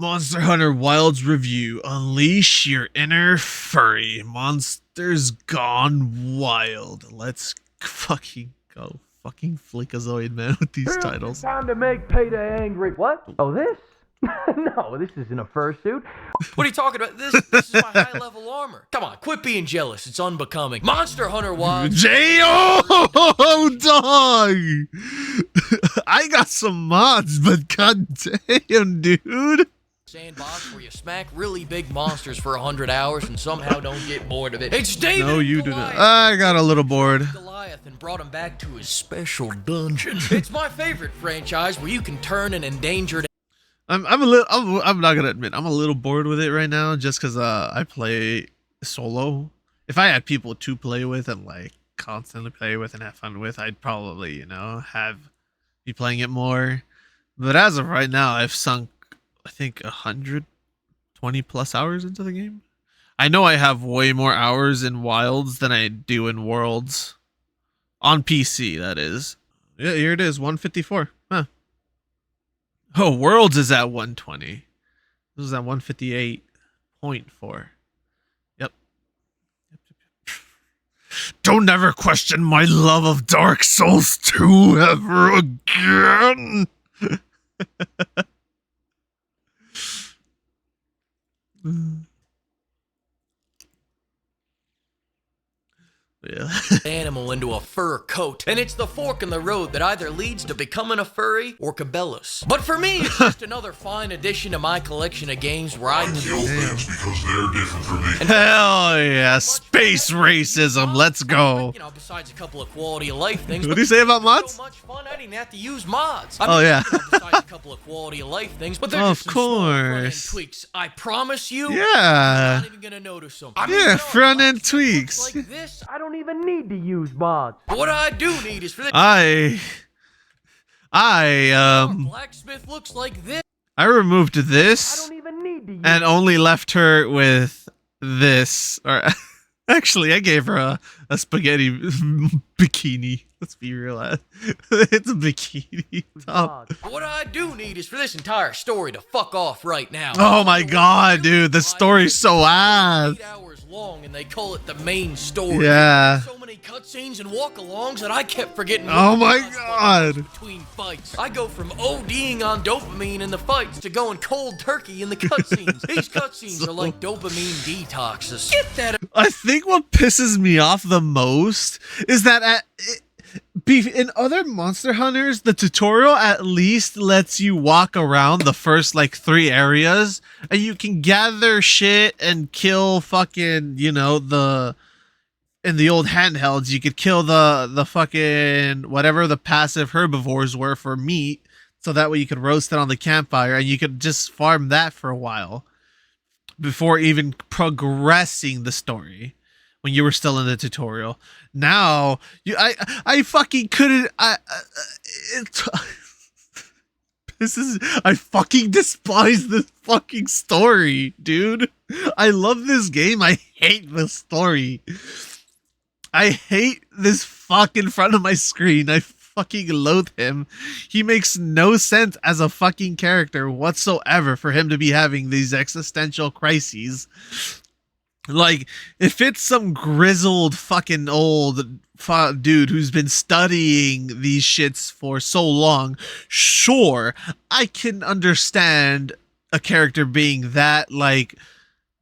Monster Hunter Wilds review. Unleash your inner furry. Monsters gone wild. Let's fucking go. Fucking Flickazoid, man, with these titles. Time to make Payday angry. What? Oh, this? No, this isn't a fursuit. What are you talking about? This is my high-level armor. Come on, quit being jealous. It's unbecoming. Monster Hunter Wilds. J.O. dog! I got some mods, but goddamn, dude. Sandbox where you smack really big monsters for 100 hours and somehow don't get bored of it. It's David. No, you do not. I got a little bored. Goliath and brought him back to his special dungeon. It's my favorite franchise where you can turn an endangered. I'm not gonna admit I'm a little bored with it right now, just because I play solo. If I had people to play with and like constantly play with and have fun with, I'd probably be playing it more. But as of right now, I've sunk I think 120 plus hours into the game. I know I have way more hours in Wilds than I do in Worlds. On PC, that is. Yeah, here it is, 154. Huh. Oh, Worlds is at 120. This is at 158.4. Yep. Don't ever question my love of Dark Souls 2 ever again. Yeah. Animal into a fur coat, and it's the fork in the road that either leads to becoming a furry or Cabela's. But for me, it's just another fine addition to my collection of games where I kill things because they're different from me. Hell yeah, space racism, let's go. You know, besides a couple of quality of life things. What do you say about mods? So much fun, I didn't have to use mods. Yeah. Besides a couple of quality of life things, but they're just some small front-end tweaks. I promise you. Yeah. I'm not even gonna notice them. Yeah, front-end tweaks. Like this. I don't even need to use mods. What I do need is for this. Blacksmith looks like this. I removed this. I don't even need to use and only left her with this. Or actually, I gave her a spaghetti bikini. Let's be real. It's a bikini top. What I do need is for this entire story to fuck off right now. Oh my god, dude, the story's so ass. 8 hours long, and they call it the main story. Yeah. So many cutscenes and walk-alongs that I kept forgetting. Oh my god. Between fights, I go from ODing on dopamine in the fights to going cold turkey in the cutscenes. These cutscenes are like dopamine detoxes. Get that. I think what pisses me off the most is that in other Monster Hunters, the tutorial at least lets you walk around the first like 3 areas and you can gather shit and kill fucking, in the old handhelds, you could kill the fucking whatever the passive herbivores were for meat, so that way you could roast it on the campfire and you could just farm that for a while before even progressing the story. When you were still in the tutorial, now I fucking couldn't. I fucking despise this fucking story, dude. I love this game. I hate the story. I hate this fuck in front of my screen. I fucking loathe him. He makes no sense as a fucking character whatsoever for him to be having these existential crises. Like, if it's some grizzled fucking old dude who's been studying these shits for so long, sure, I can understand a character being that, like,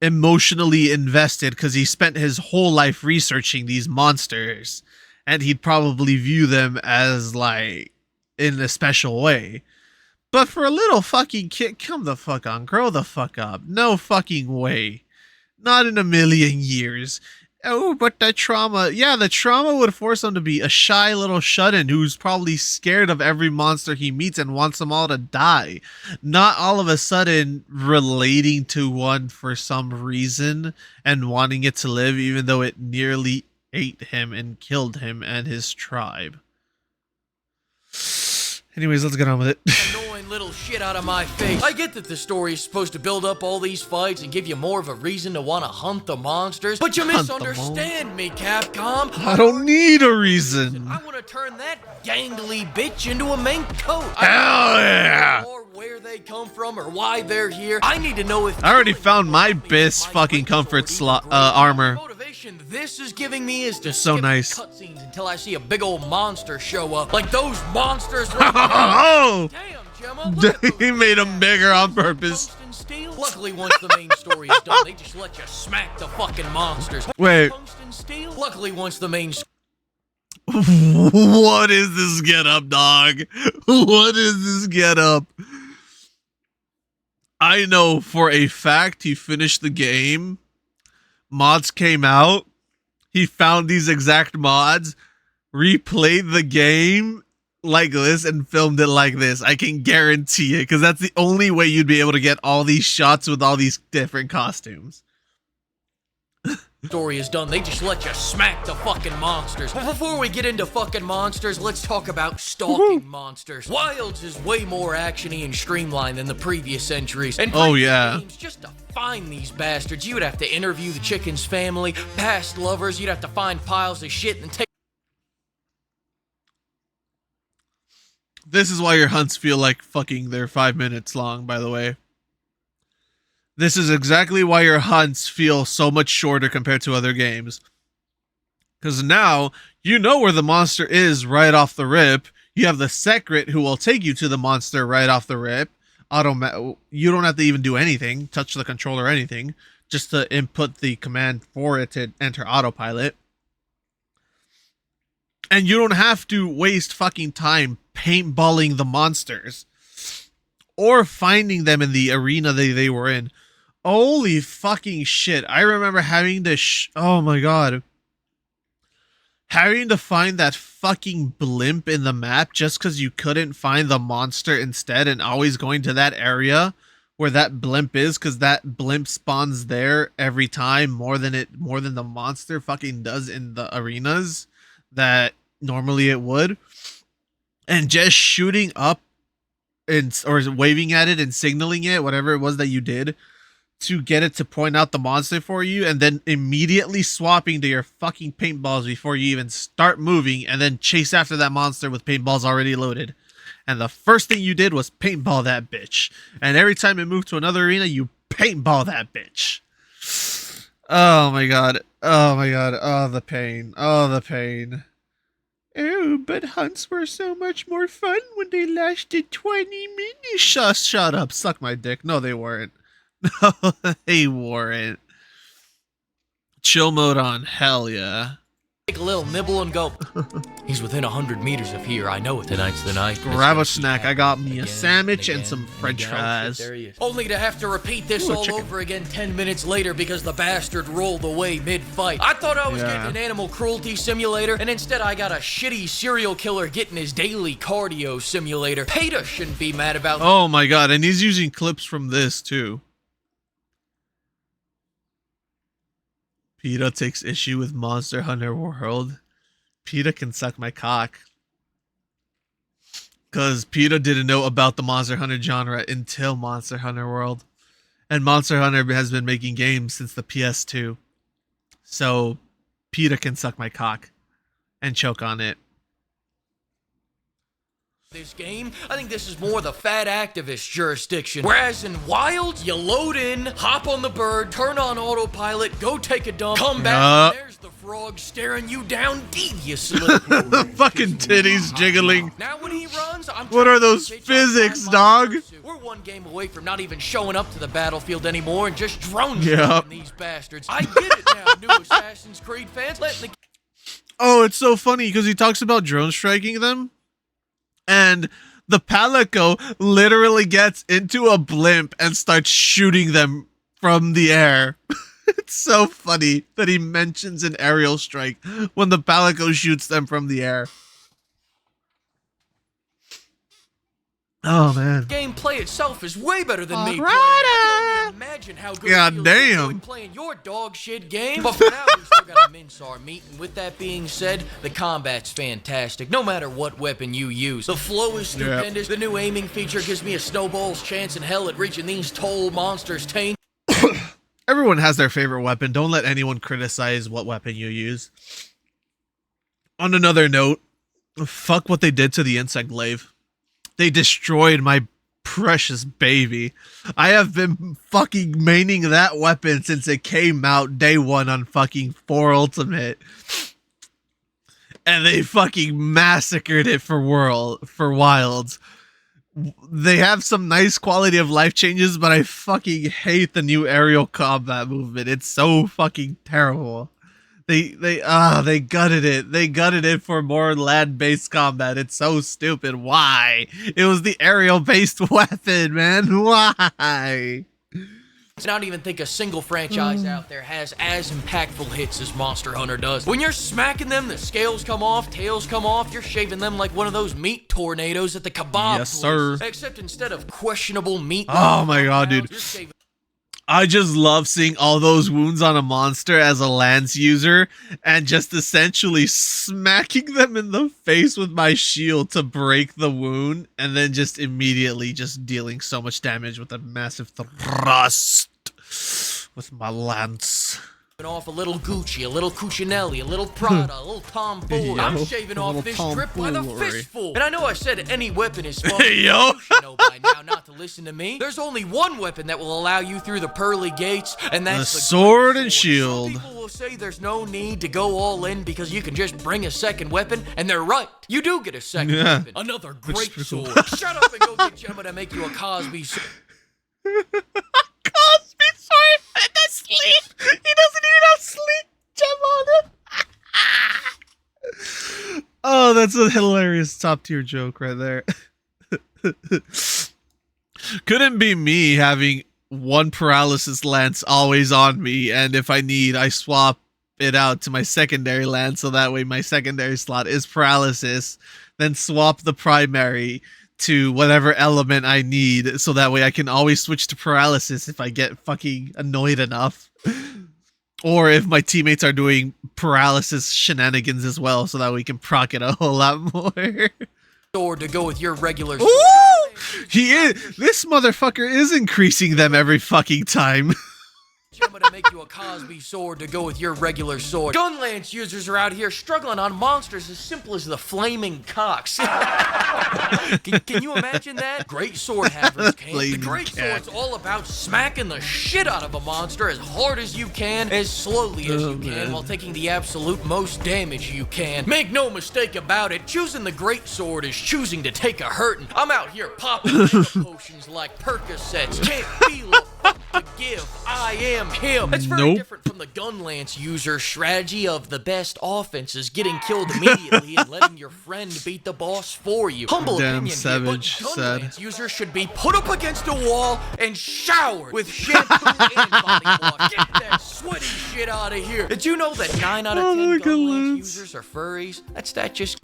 emotionally invested because he spent his whole life researching these monsters, and he'd probably view them as, like, in a special way. But for a little fucking kid, come the fuck on, grow the fuck up. No fucking way. Not in a million years. Oh, but the trauma. Yeah, the trauma would force him to be a shy little shut-in who's probably scared of every monster he meets and wants them all to die. Not all of a sudden relating to one for some reason and wanting it to live even though it nearly ate him and killed him and his tribe. Anyways, let's get on with it. Annoying little shit out of my face. I get that the story is supposed to build up all these fights and give you more of a reason to want to hunt the monsters, but you misunderstand me, Capcom. I don't need a reason. I want to turn that gangly bitch into a mink coat. Hell yeah! More where they come from or why they're here. I need to know if I already found my best fucking comfort slot armor. The motivation this is giving me is to So skip nice. cutscenes until I see a big old monster show up, like those monsters. Right Oh, Damn, Gemma, look at those he made him big-ass bigger on purpose. tungsten steel. Luckily, once the main story is done, they just let you smack the fucking monsters. Wait. Tungsten steel. Luckily, once the main What is this get up, dog? What is this get up? I know for a fact he finished the game. Mods came out. He found these exact mods, replayed the game like this, and filmed it like this. I can guarantee it, because that's the only way you'd be able to get all these shots with all these different costumes. story is done, they just let you smack the fucking monsters. But before we get into fucking monsters, let's talk about stalking monsters. Wilds is way more actiony and streamlined than the previous entries. And Oh, previous yeah. games, just to find these bastards, you would have to interview the chicken's family, past lovers, you'd have to find piles of shit and take This is why your hunts feel like fucking they're 5 minutes long, by the way. This is exactly why your hunts feel so much shorter compared to other games. Because now, you know where the monster is right off the rip. You have the secret who will take you to the monster right off the rip. You don't have to even do anything, touch the controller or anything, just to input the command for it to enter autopilot. And you don't have to waste fucking time paintballing the monsters or finding them in the arena they were in. Holy fucking shit. I remember having to oh my god. Having to find that fucking blimp in the map just because you couldn't find the monster instead, and always going to that area where that blimp is, because that blimp spawns there every time more than the monster fucking does in the arenas that normally it would. And just shooting up or waving at it and signaling it, whatever it was that you did, to get it to point out the monster for you, and then immediately swapping to your fucking paintballs before you even start moving, and then chase after that monster with paintballs already loaded. And the first thing you did was paintball that bitch. And every time it moved to another arena, you paintball that bitch. Oh my god. Oh my god. Oh, the pain. Oh, the pain. Oh, but hunts were so much more fun when they lasted 20 minutes. Shut up. Suck my dick. No, they weren't. No, they weren't. Chill mode on. Hell yeah. a little nibble and go. He's within 100 meters of here. I know it. Tonight's the night. Grab a snack. I got me a sandwich and some french fries. Only to have to repeat this all over again 10 minutes later because the bastard rolled away mid-fight. I thought I was getting an animal cruelty simulator, and instead I got a shitty serial killer getting his daily cardio simulator. PETA shouldn't be mad about. Oh my god, and he's using clips from this too. PETA takes issue with Monster Hunter World. PETA can suck my cock. Because PETA didn't know about the Monster Hunter genre until Monster Hunter World. And Monster Hunter has been making games since the PS2. So, PETA can suck my cock and choke on it. This game, I think this is more the fat activist jurisdiction. Whereas in Wild, you load in, hop on the bird, turn on autopilot, go take a dump, come back, and there's the frog staring you down deviously. The fucking titties jiggling. Now when he runs, I'm what are those physics, dog? We're one game away from not even showing up to the battlefield anymore and just drone these bastards. I get it now, new Assassin's Creed fans. Letting the Oh, it's so funny because he talks about drone striking them. And the Palico literally gets into a blimp and starts shooting them from the air. It's so funny that he mentions an aerial strike when the Palico shoots them from the air. Oh, man. gameplay itself is way better than me playing. Rider. I can only imagine how good God it feels damn. to enjoy playing your dog shit game. But for now, we still gotta mince our meat. And with that being said, the combat's fantastic, no matter what weapon you use. The flow is stupendous. The new aiming feature gives me a snowball's chance in hell at reaching these tall monsters' taint. Everyone has their favorite weapon. Don't let anyone criticize what weapon you use. On another note, fuck what they did to the insect glaive. They destroyed my precious baby. I have been fucking maining that weapon since it came out day one on fucking 4 Ultimate. And they fucking massacred it for Wilds. They have some nice quality of life changes, but I fucking hate the new aerial combat movement. It's so fucking terrible. They gutted it. They gutted it for more land-based combat. It's so stupid. Why? It was the aerial-based weapon, man. Why? I don't even think a single franchise out there has as impactful hits as Monster Hunter does. When you're smacking them, the scales come off, tails come off, you're shaving them like one of those meat tornadoes at the kebab Yes, sir. Except instead of questionable meat... Oh my god, dude. I just love seeing all those wounds on a monster as a lance user and just essentially smacking them in the face with my shield to break the wound and then just immediately just dealing so much damage with a massive thrust with my lance. Off a little Gucci, a little Cucinelli, a little Prada, a little Tom Ford. I'm shaving off this drip by the fistful. And I know I said any weapon is fun. Hey, yo. You should know by now not to listen to me. There's only one weapon that will allow you through the pearly gates, and that's the sword great and shield. Some people will say there's no need to go all in because you can just bring a second weapon, and they're right. You do get a second weapon. Another great sword. Shut up and go get Gemma to make you a Cosby sword. Cosby sword and the sleep. He doesn't even have sleep gem on him. Oh, that's a hilarious top tier joke right there. Couldn't be me having one paralysis lance always on me, and if I need, I swap it out to my secondary lance so that way my secondary slot is paralysis, then swap the primary to whatever element I need so that way I can always switch to paralysis if I get fucking annoyed enough. Or if my teammates are doing paralysis shenanigans as well, so that we can proc it a whole lot more. Sword to go with your regular sword. Ooh! He is. This motherfucker is increasing them every fucking time. Gemma to make you a Cosby sword to go with your regular sword. Gun lance users are out here struggling on monsters as simple as the flaming cocks. Can you imagine that? Great sword havers can. The great sword's all about smacking the shit out of a monster as hard as you can, as slowly as you can, while taking the absolute most damage you can. Make no mistake about it, choosing the great sword is choosing to take a hurtin'. I'm out here popping mega potions like Percocets. Can't feel a fuck to give. I am him. It's very different from the gun lance user strategy of the best offenses getting killed immediately and letting your friend beat the boss for you. Humble opinion here, but gun lance users should be put up against a wall and showered with shampoo and body wash. Get that sweaty shit out of here. Did you know that 9 out of 10 gun lance users are furries? That just...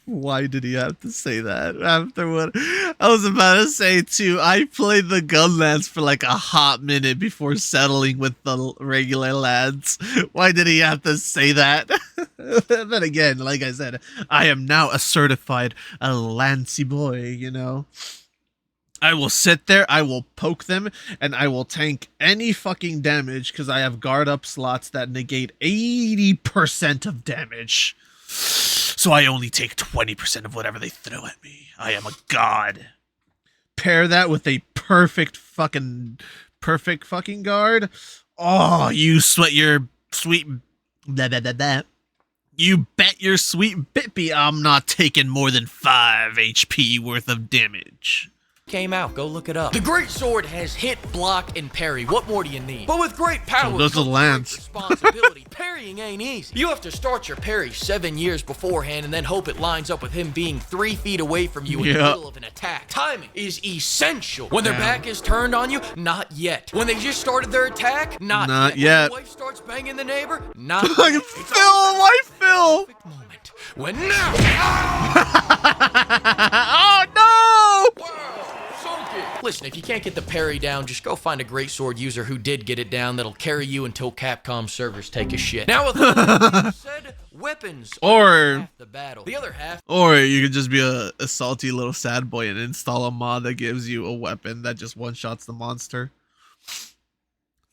Why did he have to say that after what I was about to say too? I played the gun lance for like a hot minute before settling with the regular lance. Why did he have to say that? Then again, like I said, I am now a certified lancy boy, you know. I will sit there, I will poke them, and I will tank any fucking damage because I have guard up slots that negate 80% of damage. So I only take 20% of whatever they throw at me. I am a god. Pair that with a perfect fucking guard. Oh, you sweat your sweet... Blah, blah, blah, blah. You bet your sweet bippy I'm not taking more than 5 HP worth of damage. Came out, go look it up. The great sword has hit, block, and parry. What more do you need? But with great power comes great responsibility. Parrying ain't easy. You have to start your parry 7 years beforehand and then hope it lines up with him being 3 feet away from you in the middle of an attack. Timing is essential. When their back is turned on you, not yet. When they just started their attack, not yet. When the wife starts banging the neighbor, not yet. Phil, wife Phil. Perfect moment. When now. Oh no! Listen, if you can't get the parry down, just go find a great sword user who did get it down that'll carry you until Capcom servers take a shit. Now with that said, weapons or half the battle. The other half. Or you could just be a salty little sad boy and install a mod that gives you a weapon that just one-shots the monster.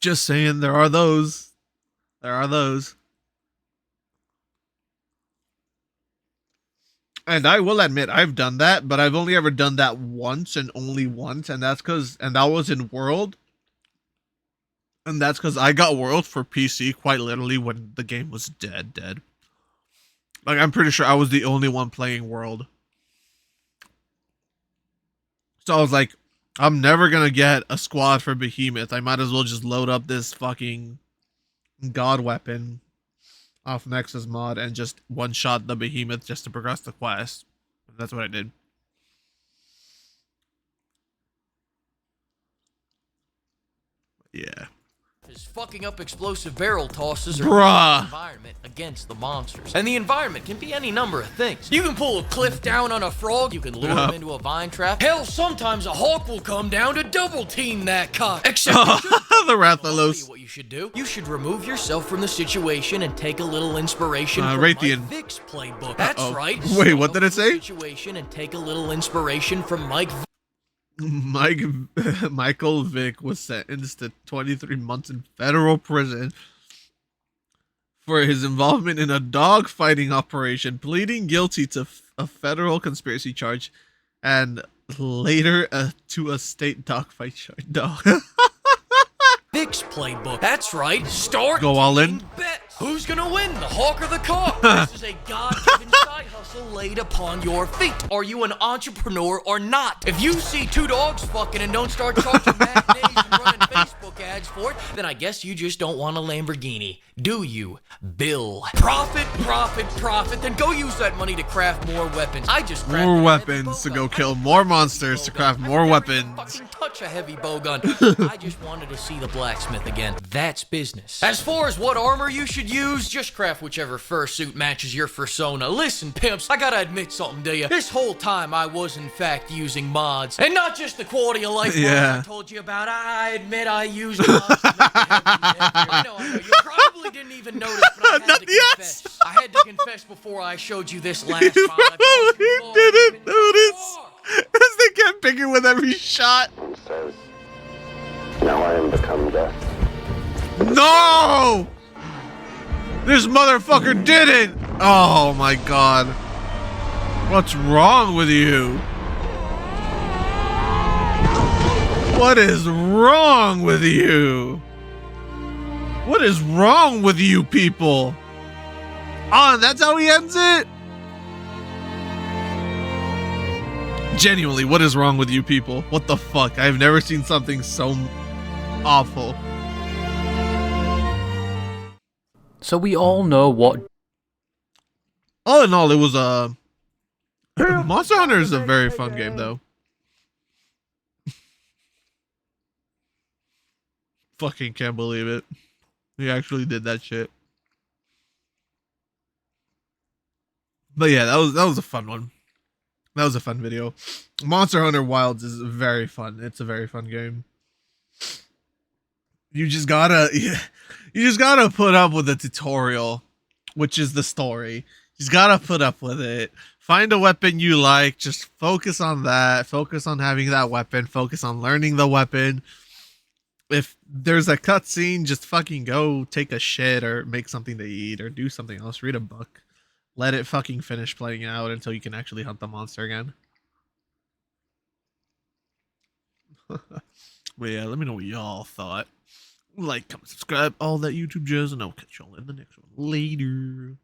Just saying, there are those. There are those. And I will admit I've done that, but I've only ever done that once and only once, and that was in World. And that's because I got World for PC quite literally when the game was dead. Like, I'm pretty sure I was the only one playing World. So I was like, I'm never gonna get a squad for Behemoth. I might as well just load up this fucking god weapon off Nexus mod and just one-shot the Behemoth just to progress the quest. That's what I did. Yeah. Is fucking up explosive barrel tosses or Bruh. environment against the monsters. And the environment can be any number of things. You can pull a cliff down on a frog, you can lure him into a vine trap. Hell, sometimes a hawk will come down to double team that cock. Except the Rathalos. What you should do? You should remove yourself from the situation and take a little inspiration from Raytheon. Mike Vick's playbook. That's right. Wait, what did it say? Situation and take a little inspiration from Michael Vick was sentenced to 23 months in federal prison for his involvement in a dogfighting operation, pleading guilty to a federal conspiracy charge and later to a state dogfight charge. Vick's playbook. That's right. Start go all in. Bets. Who's gonna win, the hawk or the cock? This is a God-given side hustle laid upon your feet. Are you an entrepreneur or not? If you see two dogs fucking and don't start charging matinees and running Facebook ads for it, then I guess you just don't want a Lamborghini. Do you, Bill? Profit, profit, profit. Then go use that money to craft more weapons. I just more weapons to go kill more monsters to craft more weapons. Fucking touch a heavy bowgun. I just wanted to see the blacksmith again. That's business. As far as what armor you should use, just craft whichever fursuit matches your persona. Listen, pimps, I gotta admit something to you. This whole time I was in fact using mods, and not just the quality of life mods I told you about. I admit I used mods to make the heavy. I know. You probably didn't even notice, but I had to confess. I had to confess before I showed you this last You mod. probably didn't notice, because they kept picking with every shot. Says, now I am become death. No! This motherfucker didn't! Oh my god. What's wrong with you? What is wrong with you? What is wrong with you people? Oh, and that's how he ends it? Genuinely, what is wrong with you people? What the fuck? I've never seen something so awful. So we all know what... All in all, it was Monster Hunter is a very fun game, though. Fucking can't believe it. He actually did that shit. But yeah, that was a fun one. That was a fun video. Monster Hunter Wilds is very fun. It's a very fun game. You just gotta put up with the tutorial, which is the story. You just gotta put up with it. Find a weapon you like. Just focus on that. Focus on having that weapon. Focus on learning the weapon. If there's a cutscene, just fucking go take a shit or make something to eat or do something else. Read a book. Let it fucking finish playing out until you can actually hunt the monster again. But yeah, let me know what y'all thought. Like, comment, subscribe, all that YouTube jazz, and I'll catch y'all in the next one. Later.